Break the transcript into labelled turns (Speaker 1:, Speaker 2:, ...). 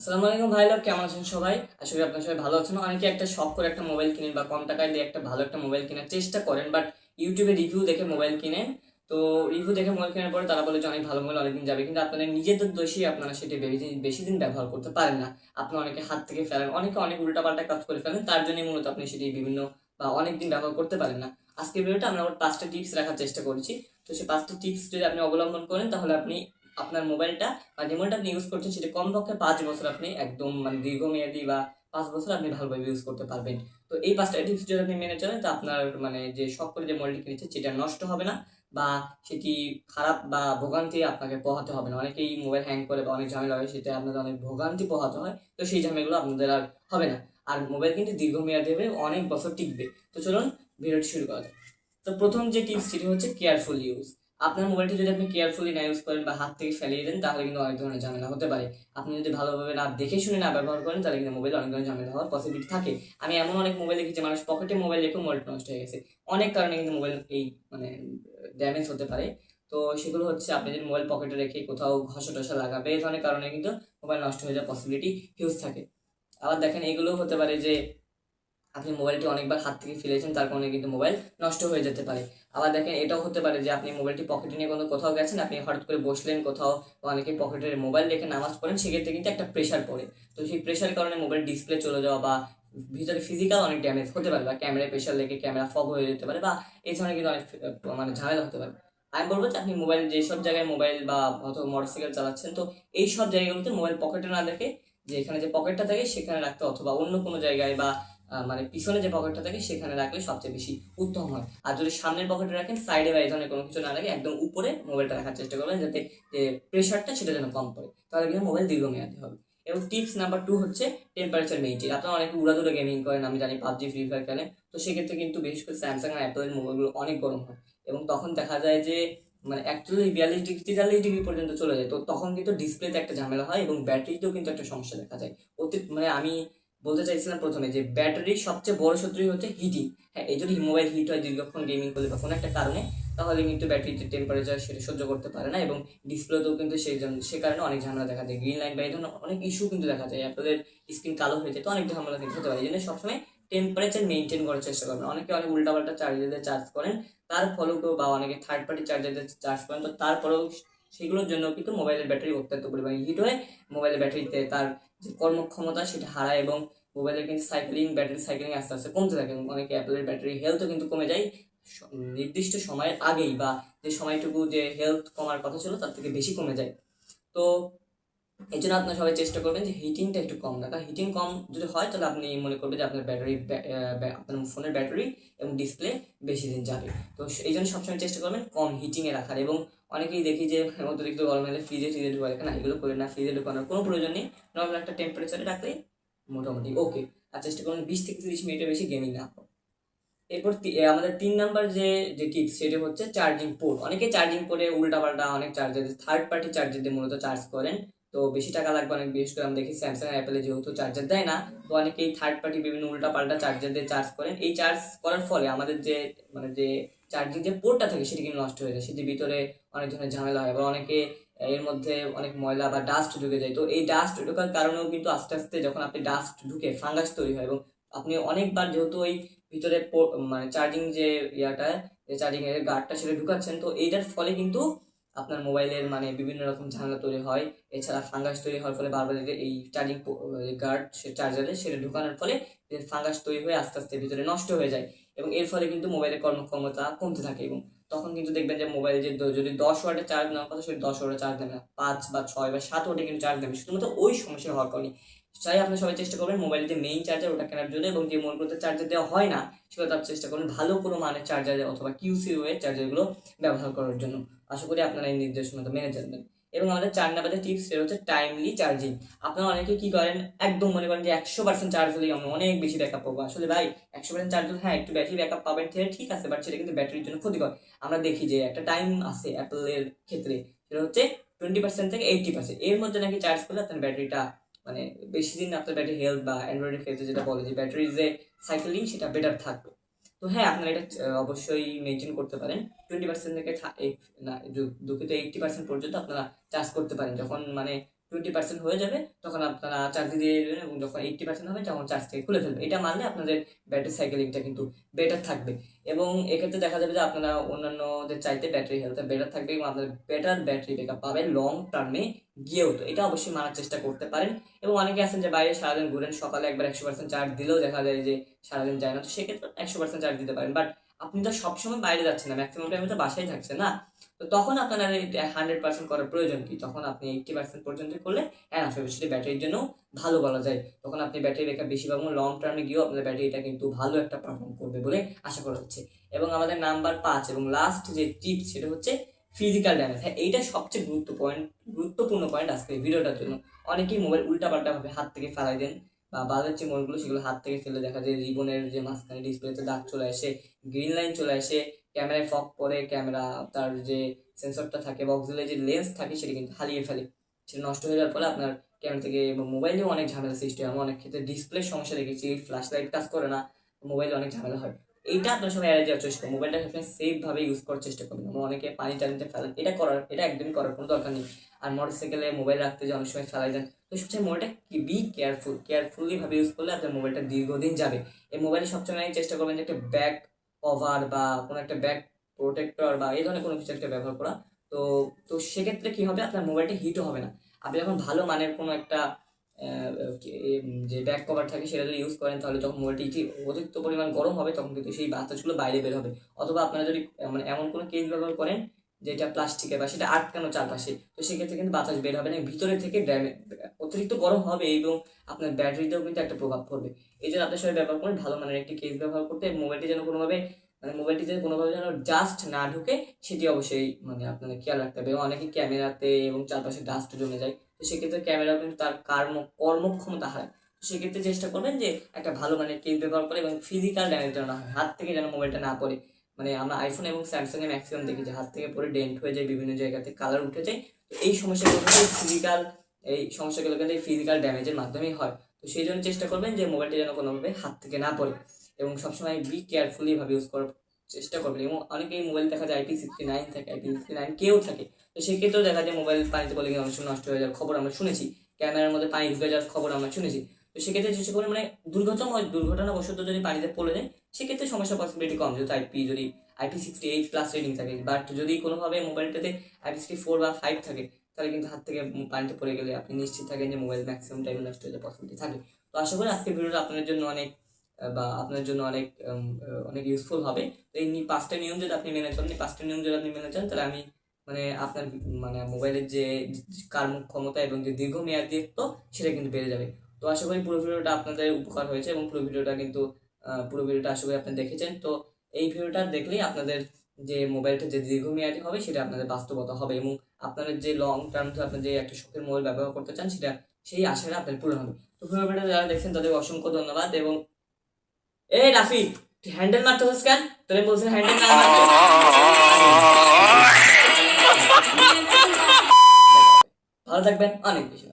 Speaker 1: আসসালামু আলাইকুম ভাই লোক, কেমন আছেন সবাই? আশা করি আপনার সবাই ভালো আছেন। অনেকে একটা শখ করে একটা মোবাইল কিনেন বা কম টাকায় দিয়ে একটা ভালো একটা মোবাইল কেনার চেষ্টা করেন, বাট ইউটিউবে রিভিউ দেখে মোবাইল কিনেন। তো রিভিউ দেখে মোবাইল কেনার পরে তারা বলে যে অনেক ভালো মোবাইল, অনেকদিন যাবে, কিন্তু আপনাদের নিজেদের দোষেই আপনারা সেটা বেশি দিন ব্যবহার করতে পারেন না। আপনি অনেকে হাত থেকে ফেলেন, অনেকে অনেক উল্টাপাল্টা কাজ করে ফেলেন, তার জন্যই মূলত আপনি সেটি বিভিন্ন বা অনেকদিন ব্যবহার করতে পারেন না। আজকের ভিডিওটা আমরা ওর 5টা টিপস রাখার চেষ্টা করেছি। তো সেই 5টা টিপস যদি আপনি অবলম্বন করেন তাহলে আপনি আপনার মোবাইলটা বা যে মোবাইলটা আপনি ইউজ করছেন সেটা কমপক্ষে 5 বছর আপনি একদম মানে দীর্ঘমেয়াদী বা 5 বছর আপনি ভালোভাবে ইউজ করতে পারবেন। তো এই 5টা টিপস যদি আপনি মেনে চলেন তো আপনার মানে যে শখ করে যে মোবাইলটি কিনেছে সেটা নষ্ট হবে না, বা সেটি খারাপ বা ভোগান্তি আপনাকে পোহাতে হবে না। অনেকেই মোবাইল হ্যাং করে বা অনেক ঝামেলা হয়, সেটা আপনাদের অনেক ভোগান্তি পোহাতে হয়। তো সেই ঝামেলাগুলো আপনাদের আর হবে না। আর মোবাইল কিন্তু দীর্ঘমেয়াদী হবে, অনেক বছর টিকবে। তো চলুন ভিডিওটি শুরু করা যাক। তো প্রথম যে টিপস সেটি হচ্ছে কেয়ারফুল ইউজ। আপনার মোবাইলটি যদি আপনি কেয়ারফুলি না ইউজ করেন বা হাত থেকে ফেলিয়ে দেন তাহলে কিন্তু অনেক ধরনের ঝামেলা হতে পারে। আপনি যদি ভালোভাবে না দেখে শুনে না ব্যবহার করেন তাহলে কিন্তু মোবাইলে অনেক ধরনের ঝামেলা হওয়ার পসিবিলিটি থাকে। আমি এমন অনেক মোবাইল দেখেছি মানুষ পকেটে মোবাইল রেখে মোবাইল নষ্ট হয়ে গেছে। অনেক কারণে কিন্তু মোবাইল এই মানে ড্যামেজ হতে পারে। তো সেগুলো হচ্ছে আপনি যদি মোবাইল পকেটে রেখে কোথাও ঘষা টসা লাগাবে, এই ধরনের কারণে কিন্তু মোবাইল নষ্ট হয়ে যাওয়ার পসিবিলিটি হিউজ থাকে। আবার দেখেন এগুলো হতে পারে যে আপনি মোবাইলটি অনেকবার হাত থেকে ফেলেছেন, তার কারণে কিন্তু মোবাইল নষ্ট হয়ে যেতে পারে। আবার দেখেন এটাও হতে পারে যে আপনি মোবাইলটি পকেটে নিয়ে কোথাও গেছেন, আপনি হঠাৎ করে বসলেন কোথাও, বা অনেকে পকেটে মোবাইল রেখে নামাজ পড়েন, সেক্ষেত্রে কিন্তু একটা প্রেশার পড়ে। তো সেই প্রেশারের কারণে মোবাইল ডিসপ্লে চলে যাওয়া বা ভিতরে ফিজিক্যাল অনেক ড্যামেজ হতে পারে, বা ক্যামেরায় প্রেশার লেগে ক্যামেরা ফগ হয়ে যেতে পারে, বা এই ধরনের কিন্তু অনেক মানে ঝামেলা হতে পারে। আমি বলবো যে আপনি মোবাইল যেসব জায়গায় মোবাইল বা হয়তো মোটরসাইকেল চালাচ্ছেন, তো এই সব জায়গাগুলোতে মোবাইল পকেটে না রেখে যে এখানে যে পকেটটা থাকে সেখানে রাখতে, অথবা অন্য কোনো জায়গায় বা মানে পিছনে যে পকেটটা থাকে সেখানে রাখলে সবচেয়ে বেশি উত্তম হয়। আর যদি সামনের পকেটে রাখেন, সাইডে বা এই ধরনের কোনো কিছু না রাখে একদম উপরে মোবাইলটা রাখার চেষ্টা করবেন, যাতে যে প্রেশারটা সেটা যেন কম পড়ে, তাহলে কিন্তু মোবাইল দীর্ঘমেয়াদী হবে। এবং টিপস নাম্বার 2 হচ্ছে টেম্পারেচার মেইনটেইন। আপনারা অনেকে উড়াদুরা গেমিং করেন, আমি জানি পাবজি ফ্রি ফায়ার খেলেন। তো সেক্ষেত্রে কিন্তু বিশেষ করে স্যামসাং আর অ্যাপেলের মোবাইলগুলো অনেক গরম হয়, এবং তখন দেখা যায় যে মানে 41 ডিগ্রি 43 ডিগ্রি পর্যন্ত চলে যায়। তো তখন কিন্তু ডিসপ্লেতে একটা ঝামেলা হয় এবং ব্যাটারিতেও কিন্তু একটা সমস্যা দেখা যায়। মানে আমি বলতে চাইছিলাম প্রথমে যে ব্যাটারির সবচেয়ে বড় শত্রুই হচ্ছে হিটিং। হ্যাঁ, এই যদি মোবাইল হিট হয় দীর্ঘক্ষণ গেমিং করলে বা কোনো একটা কারণে, তাহলে কিন্তু ব্যাটারিতে টেম্পারেচার সেটা সহ্য করতে পারে না, এবং ডিসপ্লেতেও কিন্তু সে কারণে অনেক ঝামেলা দেখা যায়। গ্রিন লাইট বা এই ধরনের অনেক ইস্যু কিন্তু দেখা যায়, অ্যাপেলের স্ক্রিন কালো হয়ে যায়। তো অনেক ঝামেলা কিন্তু হতে পারে। এই জন্য সবসময় টেম্পারেচার মেনটেন করার চেষ্টা করবেন। অনেকে অনেক উল্টাপাল্টা চার্জার দিয়ে চার্জ করেন, তার ফলেও বা অনেকে থার্ড পার্টি চার্জার দিয়ে চার্জ করেন, তো তারপরেও সেগুলোর জন্য কিন্তু মোবাইলের ব্যাটারি অত্যন্ত পরিমাণে হিট হয়ে মোবাইলের ব্যাটারিতে তার যে কর্মক্ষমতা সেটা হারায়, এবং মোবাইলের কিন্তু ব্যাটারি সাইক্লিং আস্তে আস্তে কমতে থাকে, এবং অনেকে অ্যাপেলের ব্যাটারি হেলথও কিন্তু কমে যায় নির্দিষ্ট সময়ের আগেই, বা যে সময়টুকু যে হেলথ কমার কথা ছিল তার থেকে বেশি কমে যায়। তো এই জন্য আপনার সবাই চেষ্টা করবেন যে হিটিংটা একটু কম রাখা। হিটিং কম যদি হয় তাহলে আপনি মনে করবেন যে আপনার আপনার ফোনের ব্যাটারি এবং ডিসপ্লে বেশি দিন যাবে। তো এই জন্য সবসময় চেষ্টা করবেন কম হিটিংয়ে রাখার। এবং অনেকেই দেখি যে অতিরিক্ত গরম হলে ফ্রিজে ঢুকা রাখে, না, এগুলো করে না, ফ্রিজে ঢুকানোর কোনো প্রয়োজন নেই। নর্মাল একটা টেম্পারেচারে রাখলেই মোটামুটি ওকে। আর চেষ্টা করুন 20 থেকে 30 মিনিটের বেশি গেমিং না করা। এরপর আমাদের 3 নাম্বার যে যে টিপস সেটা হচ্ছে চার্জিং পোর্ট। অনেকে চার্জিং পোর্টে উল্টাপাল্টা অনেক চার্জার, থার্ড পার্টি চার্জার দিয়ে মূলত চার্জ করেন। তো বেশি টাকা লাগবে অনেক, বিশেষ করে আমি দেখি স্যামসাং অ্যাপেলে যেহেতু চার্জার দেয় না, তো অনেকেই থার্ড পার্টি বিভিন্ন উল্টাপাল্টা চার্জার দিয়ে চার্জ করেন। এই চার্জ করার ফলে আমাদের যে মানে যে চার্জিং যে পোর্টটা থাকে সেটি কিন্তু নষ্ট হয়ে যায়, সেটির ভিতরে অনেক ধরনের ঝামেলা হয়, এবং অনেকে এর মধ্যে অনেক ময়লা বা ডাস্ট ঢুকে যায়। তো এই ডাস্ট ঢোকার কারণেও কিন্তু আস্তে আস্তে যখন আপনি ডাস্ট ঢুকে ফাঙ্গাস তৈরি হয়, এবং আপনি অনেকবার যেহেতু ওই ভিতরে মানে চার্জিং যে ইয়াটা, যে চার্জিং এর গার্ডটা সেটা ঢুকাচ্ছেন, তো এইটার ফলে কিন্তু আপনার মোবাইলের মানে বিভিন্ন রকম ঝামেলা তৈরি হয়। এছাড়া ফাঙ্গাস তৈরি হওয়ার ফলে বারবার এই চার্জিং গার্ড সে চার্জারে সেটা ঢুকানোর ফলে ফাঙ্গাস তৈরি হয়ে আস্তে আস্তে ভিতরে নষ্ট হয়ে যায়, এবং এর ফলে কিন্তু মোবাইলের কর্মক্ষমতা কমতে থাকে। এবং তখন কিন্তু দেখবেন যে মোবাইল যে যদি 10 ওয়াটের চার্জ নেওয়ার কথা সেটা 10 ওয়াটের চার্জ নেবে না, 5 বা 6 বা 7 ওয়াটে কিন্তু চার্জ নেবে, শুধুমাত্র ওই সমস্যা হওয়ার কারণে। চাই আপনি সবাই চেষ্টা করবেন মোবাইলের যে মেইন চার্জার ওটা কেনার জন্য, এবং যে মোবাইলগুলোতে চার্জার দেওয়া হয় না সেগুলো আপনি চেষ্টা করুন ভালো কোনো মানের চার্জার অথবা কিউসি ওয়ে চার্জারগুলো ব্যবহার করার জন্য। আশা করি আপনারা এই নির্দেশনাটা মেনে চলবেন। এবং আমাদের 4 নাম্বার টিপস সেটা হচ্ছে টাইমলি চার্জিং। আপনারা অনেকে কি করেন, একদম মনে করেন যে 100% চার্জ হলেই আমি অনেক বেশি ব্যাকআপ পাবো। আসলে ভাই 100% চার্জ হলে হ্যাঁ একটু বেশি ব্যাকআপ পাবেন, ঠিক আছে, বাট সেটা কিন্তু ব্যাটারির জন্য ক্ষতিকর। আমরা দেখি যে একটা টাইম আছে অ্যাপেলের ক্ষেত্রে, সেটা হচ্ছে 20% থেকে 80%, এর মধ্যে নাকি চার্জ করলে আপনার ব্যাটারিটা মানে বেশি দিন আপনার ব্যাটারি হেলথ, বা অ্যান্ড্রয়েডের ক্ষেত্রে যেটা বলে যে ব্যাটারির যে সাইকেলিং সেটা বেটার থাকবে। তো হ্যাঁ, আপনারা এটা অবশ্যই মেনটেন করতে পারেন। 20% থেকে না দুঃখিত 80% পর্যন্ত আপনারা চার্জ করতে পারেন, যখন মানে 20% হয়ে যাবে, তখন আপনারা চার্জ দিয়ে দেবেন এবং যখন 80% হবে তখন চার্জ থেকে খুলে ফেলবেন। এটা মানলে আপনাদের ব্যাটারি সাইকেলিংটা কিন্তু বেটার থাকবে এবং এক্ষেত্রে দেখা যাবে যে আপনারা অন্যান্যদের চাইতে ব্যাটারি হেলথটা বেটার থাকবে এবং আপনাদের বেটার ব্যাটারি ব্যাকআপ পাবেন লং টার্মে গিয়েও। তো এটা অবশ্যই মানার চেষ্টা করতে পারেন। এবং অনেকে আছেন যে বাইরে সারাদিন ঘুরেন, সকালে একবার 100% চার্জ দিলেও দেখা যায় যে সারাদিন যায় না, তো সেক্ষেত্রে 100% চার্জ দিতে পারেন। বাট আপনি তো সবসময় বাইরে যাচ্ছেন না, ম্যাক্সিমাম টাইমে তো বাসায় থাকছেন না, তো তখন আপনার 100% করার প্রয়োজন কি? তখন আপনি 80% পর্যন্ত করলে এনাফ হবে, সেটা ব্যাটারির জন্য ভালো বলা যায়। তখন আপনি ব্যাটারি ব্যাকআপ বেশি পাবেন, লং টার্মে গিয়েও আপনার ব্যাটারিটা কিন্তু ভালো একটা পারফর্ম করবে বলে আশা করা হচ্ছে। এবং আমাদের নাম্বার 5 এবং লাস্ট যে টিপস সেটা হচ্ছে ফিজিক্যাল ড্যামেজ। হ্যাঁ, এইটা সবচেয়ে গুরুত্বপূর্ণ পয়েন্ট আজকে ভিডিওটার জন্য। অনেকেই মোবাইল উল্টাপাল্টা ভাবে হাত থেকে ফেলাই দেন বা বাজার যে মোবাইলগুলো সেগুলো হাত থেকে ফেলে দেখা যায় রিবনের যে মাঝখানে ডিসপ্লেতে দাগ চলে আসে, গ্রিন লাইন চলে আসে, ক্যামেরায় ফগ পরে, ক্যামেরা তার যে সেন্সরটা থাকে বা অক্সিলারি যে লেন্স থাকে সেটা কিন্তু হারিয়ে ফেলে। সেটা নষ্ট হয়ে যাওয়ার ফলে আপনার ক্যামেরা থেকে মোবাইলেও অনেক ঝামেলা সৃষ্টি হয়। আমি অনেক ক্ষেত্রে ডিসপ্লে সমস্যা দেখেছি, ফ্ল্যাশ লাইট কাজ করে না, মোবাইলে অনেক ঝামেলা হয়। এইটা আপনার সবাই এড়িয়ে যাওয়ার চেষ্টা করুন, মোবাইলটা আপনি সেফ ভাবে ইউজ করার চেষ্টা করবেন। অনেকে পানি টানিতে ফেলেন, এটা একদমই করার কোনো দরকার নেই। আর মোটরসাইকেলে মোবাইল রাখতে যে অনেক সময় ফেলাই দেন, তো সবচেয়ে মোবাইলটা বি কেয়ারফুলি ভাবে ইউজ করলে আপনার মোবাইলটা দীর্ঘদিন যাবে। এই মোবাইলে সবসময় চেষ্টা করবেন যে একটা ব্যাক কভার বা কোনো একটা ব্যাক প্রোটেক্টর বা এই ধরনের কোনো কিছু একটা ব্যবহার করা। তো তো সেক্ষেত্রে কি হবে, আপনার মোবাইলটা হিটও হবে না। আপনি যখন ভালো মানের কোনো একটা যে ব্যাক কভার থাকে সেটা যদি ইউজ করেন, তাহলে যখন মোবাইলটি অতিরিক্ত পরিমাণ গরম হবে তখন কিন্তু সেই বাতাসগুলো বাইরে বের হবে। অথবা আপনারা যদি মানে এমন কোনো কেস ব্যবহার করেন যেটা প্লাস্টিকের বা সেটা আটকানো চারপাশে, তো সেক্ষেত্রে কিন্তু বাতাস বের হবে না, ভিতরে থেকে অতিরিক্ত গরম হবে এবং আপনার ব্যাটারিতেও কিন্তু একটা প্রভাব পড়বে। এই জন্য আপনার সবাই ব্যবহার করেন ভালো মানের একটি কেস ব্যবহার করতে, মোবাইলটি যেন কোনোভাবে যেন জাস্ট না ঢুকে সেটি অবশ্যই মানে আপনাদের খেয়াল রাখতে হবে। এবং অনেকে ক্যামেরাতে এবং চারপাশে ডাস্ট জমে যায়, তো সেক্ষেত্রে ক্যামেরাও কিন্তু তার কর্মক্ষমতা হারায়। তো সেক্ষেত্রে চেষ্টা করবেন যে একটা ভালো মানের কেস ব্যবহার করে এবং ফিজিক্যাল ড্যামেজ যেন না হয়, হাত থেকে যেন মোবাইলটা না পড়ে। মানে আমরা আইফোন এবং স্যামসাং এ ম্যাক্সিমাম দেখি যে হাত থেকে পড়ে ডেন্ট হয়ে যায়, বিভিন্ন জায়গাতে কালার উঠে যায়। তো এই সমস্যাগুলো কিন্তু ফিজিক্যাল ড্যামেজের মাধ্যমেই হয়। তো সেই জন্য চেষ্টা করবেন যে মোবাইলটা যেন কোনোভাবে হাত থেকে না পড়ে এবং সবসময় কেয়ারফুলি ভাবে ইউজ করার চেষ্টা করবেন। এবং অনেকেই মোবাইল দেখা যায় IP69 থাকে, IP69 কেউ থাকে, তো সেক্ষেত্রেও দেখা যায় মোবাইল পানিতে পড়লে অনেক সময় নষ্ট হয়ে যাওয়ার খবর আমরা শুনেছি, ক্যামেরার মধ্যে পানি ঢুকে যাওয়ার খবর আমরা শুনেছি। তো সেক্ষেত্রে চেষ্টা করি মানে দুর্ঘটনাবশত যদি পানিতে পড়ে যায় সেক্ষেত্রে সমস্যার পসিবিলিটি কম, যেহেতু যদি IP68+ রেটিং থাকে। বাট যদি কোনোভাবে মোবাইলটাতে IP64 বা 5 থাকে, তাহলে কিন্তু হাত থেকে পানিতে পড়ে গেলে আপনি নিশ্চিত থাকেন যে মোবাইল ম্যাক্সিমাম টাইম নষ্ট হয়ে যাওয়ার পসিবিলিটি থাকে। তো আশা করি আজকের ভিডিওটা আপনার জন্য অনেক ইউজফুল হবে। তো এই 5টা নিয়ম যদি আপনি মেনে চলেন, 5টা নিয়ম যদি আপনি মেনে চলেন, তাহলে আমি মানে আপনার মানে মোবাইলের যে কর্মক্ষমতা এবং যে দীর্ঘমেয়াদীত্ব সেটা কিন্তু বেড়ে যাবে। তো আশা করি পুরো ভিডিওটা আপনাদের উপকার হয়েছে এবং পুরো ভিডিওটা আশা করি আপনি দেখেছেন। তো এই ভিডিওটা দেখলেই আপনাদের যে মোবাইলটা যে দীর্ঘমেয়াদী হবে সেটা আপনাদের বাস্তবতা হবে এবং আপনাদের যে লং টার্ম আপনার যে একটা শখের মোবাইল ব্যবহার করতে চান সেই আশাটা আপনার পূরণ হবে। তো পুরো ভিডিওটা যারা দেখছেন তাদের অসংখ্য ধন্যবাদ। এবং এই রাফি, তুই হ্যান্ডেল মারতে হস কেন? তোরে বলছেন হ্যান্ডেল না মারতে। ভালো থাকবেন, অনেক বেশি।